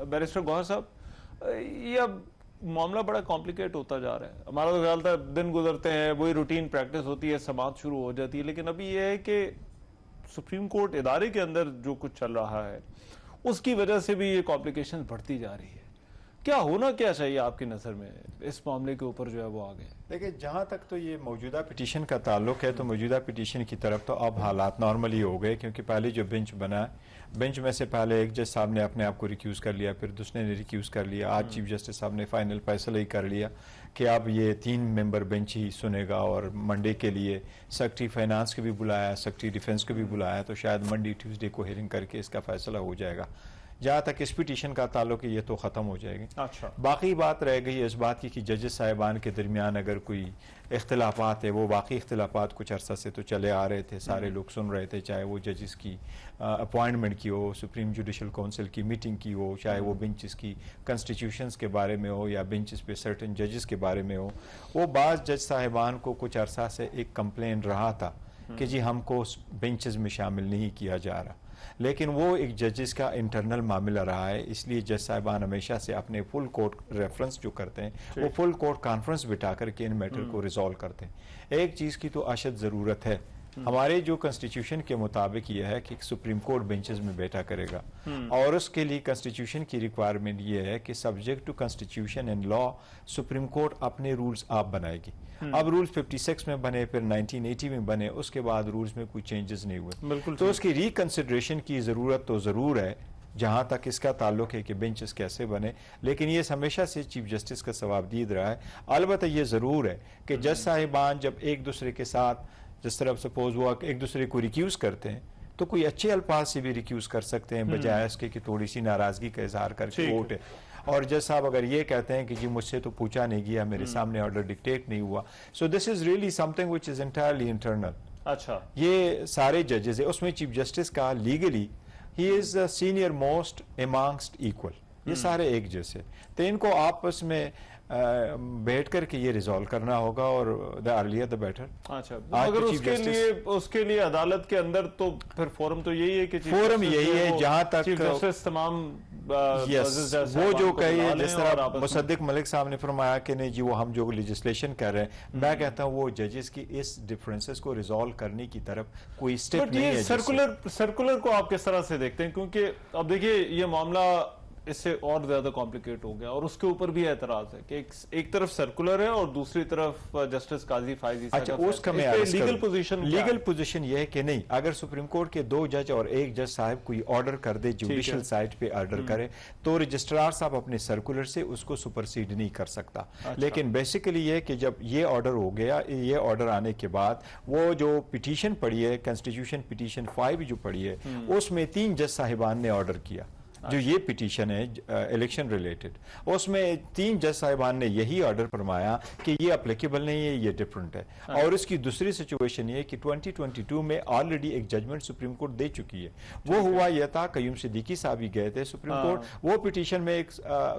Barrister Gauhar साहब, ये अब मामला बड़ा कॉम्प्लिकेट होता जा रहा है। हमारा तो ख्याल था दिन गुजरते हैं, वही रूटीन प्रैक्टिस होती है, समाअत शुरू हो जाती है, लेकिन अभी ये है कि सुप्रीम कोर्ट इदारे के अंदर जो कुछ चल रहा है उसकी वजह से भी ये कॉम्प्लिकेशन बढ़ती जा रही है। क्या होना क्या चाहिए आपकी नज़र में इस मामले के ऊपर जो है वो आगे? देखिए, जहाँ तक तो ये मौजूदा पिटीशन का ताल्लुक है तो मौजूदा पिटीशन की तरफ तो अब हालात नॉर्मली हो गए, क्योंकि पहले जो बेंच बना है, बेंच में से पहले एक जज साहब ने अपने आप को रिक्यूज़ कर लिया, फिर दूसरे ने रिक्यूज़ कर लिया, आज चीफ जस्टिस साहब ने फाइनल फैसला ही कर लिया कि अब ये 3 मेंबर बेंच ही सुनेगा। और मंडे के लिए सेक्रेटरी फाइनेंस को भी बुलाया, सेक्रेटरी डिफेंस को भी बुलाया, तो शायद मंडे ट्यूसडे को हियरिंग करके इसका फैसला हो जाएगा। जहाँ तक इस पिटीशन का ताल्लुक है ये तो ख़त्म हो जाएगी। अच्छा, बाकी बात रह गई इस बात की कि जजेस साहिबान के दरमियान अगर कोई इख्तिलाफात है, वो बाकी इख्तिलाफात कुछ अरसा से तो चले आ रहे थे, सारे लोग सुन रहे थे, चाहे वो जजेस की अपॉइंटमेंट की हो, सुप्रीम जुडिशल काउंसिल की मीटिंग की हो, चाहे वो बेंचेस की कॉन्स्टिट्यूशंस के बारे में हो या बेंचेस पे सर्टेन जजेस के बारे में हो। वो बाज़ जज साहिबान को कुछ अरसा से एक कंप्लेन रहा था कि जी हमको बेंचेस में शामिल नहीं किया जा रहा, लेकिन वो एक जजेस का इंटरनल मामला रहा है, इसलिए जज साहिबान हमेशा से अपने फुल कोर्ट रेफरेंस जो करते हैं वो फुल कोर्ट कॉन्फ्रेंस बिठा करके इन मैटर को रिजॉल्व करते हैं। एक चीज़ की तो अशद ज़रूरत है, हमारे जो कॉन्स्टिट्यूशन के मुताबिक यह है कि सुप्रीम कोर्ट बेंचेस में बैठा करेगा, और उसके लिए कॉन्स्टिट्यूशन की रिक्वायरमेंट ये है कि subject to constitution and law supreme court अपने रूल्स आप बनाएगी। अब रूल्स 56 में बने, फिर 1980 में बने, उसके बाद रूल्स में कोई चेंजेस नहीं हुए, बिल्कुल। तो उसकी रिकंसिडरेशन की ज़रूरत तो ज़रूर है जहाँ तक इसका ताल्लुक है कि बेंचेस कैसे बने, लेकिन ये हमेशा से चीफ जस्टिस का सवाबदीद रहा है। अलबत्ता ये ज़रूर है कि जज साहिबान जब एक दूसरे के साथ, जिस तरह सपोज वो एक दूसरे को रिक्यूज़ करते हैं, तो कोई अच्छे अल्फाज से भी रिक्यूज़ कर सकते हैं, बजाय इसके कि थोड़ी सी नाराज़गी का इजहार करके वोट है। और जज साहब अगर ये कहते हैं कि जी मुझसे तो पूछा नहीं गया, मेरे सामने ऑर्डर डिक्टेट नहीं हुआ, so this is really something which is entirely internal. अच्छा, ये सारे जजेस है, उसमें चीफ जस्टिस का legally he is senior most amongst equal, ये सारे एक जैसे, तो इनको आपस में बैठ करके ये रिजॉल्व करना होगा, और द अर्लियर द बेटर। अच्छा, अगर उसके लिए अदालत के अंदर तो फिर फोरम तो यही है कि फोरम यही है जहां तक चीफ जस्टिस तमाम वो जो कही, जिस तरह मुसद्दिक मलिक साहब ने फरमाया कि नहीं जी वो हम जो लेजिस्लेशन कर रहे हैं, मैं कहता हूँ वो जजेस की इस डिफरेंसेस को रिजॉल्व करने की तरफ कोई स्टेप नहीं है। सर्कुलर को आप किस तरह से देखते हैं? क्योंकि अब देखिए ये मामला इससे और ज्यादा कॉम्प्लिकेट हो गया, और उसके ऊपर भी एतराज है कि एक तरफ सर्कुलर है और दूसरी तरफ जस्टिस काजी फायजी। अच्छा, उसका लीगल पोजीशन यह है कि नहीं, अगर सुप्रीम कोर्ट के 2 जज और 1 जज साहब कोई ऑर्डर कर दे, जुडिशियल साइड पे ऑर्डर करे, तो रजिस्ट्रार साहब अपने सर्कुलर से उसको सुपरसीड नहीं कर सकता। अच्छा। लेकिन बेसिकली ये कि जब ये ऑर्डर हो गया, ये ऑर्डर आने के बाद वो जो पिटीशन पड़ी है, कॉन्स्टिट्यूशन पिटीशन 5 जो पड़ी है, उसमें 3 जज साहिबान ने ऑर्डर किया। जो ये पिटीशन है इलेक्शन रिलेटेड, उसमें 3 जज साहिबान ने यही ऑर्डर फरमाया कि ये अप्लीकेबल नहीं है, ये डिफरेंट है। और इसकी दूसरी सिचुएशन ये कि 2022 में ऑलरेडी एक जजमेंट सुप्रीम कोर्ट दे चुकी है। वो हुआ यह था, कयूम सिद्दीकी साहब भी गए थे सुप्रीम कोर्ट, वो पिटीशन में एक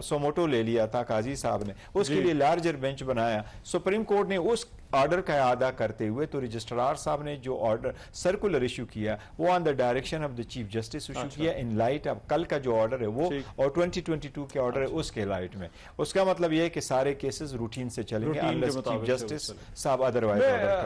सोमोटो ले लिया था काजी साहब ने, उसके लिए लार्जर बेंच बनाया। सुप्रीम कोर्ट ने उस ऑर्डर का अदा करते हुए तो रजिस्ट्रार साहब ने जो ऑर्डर सर्कुलर इशू किया वो on the direction of the chief justice issue किया, इन लाइट ऑफ कल का जो ऑर्डर है वो और 2022 के ऑर्डर है उसके लाइट में। उसका मतलब यह है कि सारे केसेस रूटीन से चलेंगे अनलेस चीफ जस्टिस साहब अदरवाइज ऑर्डर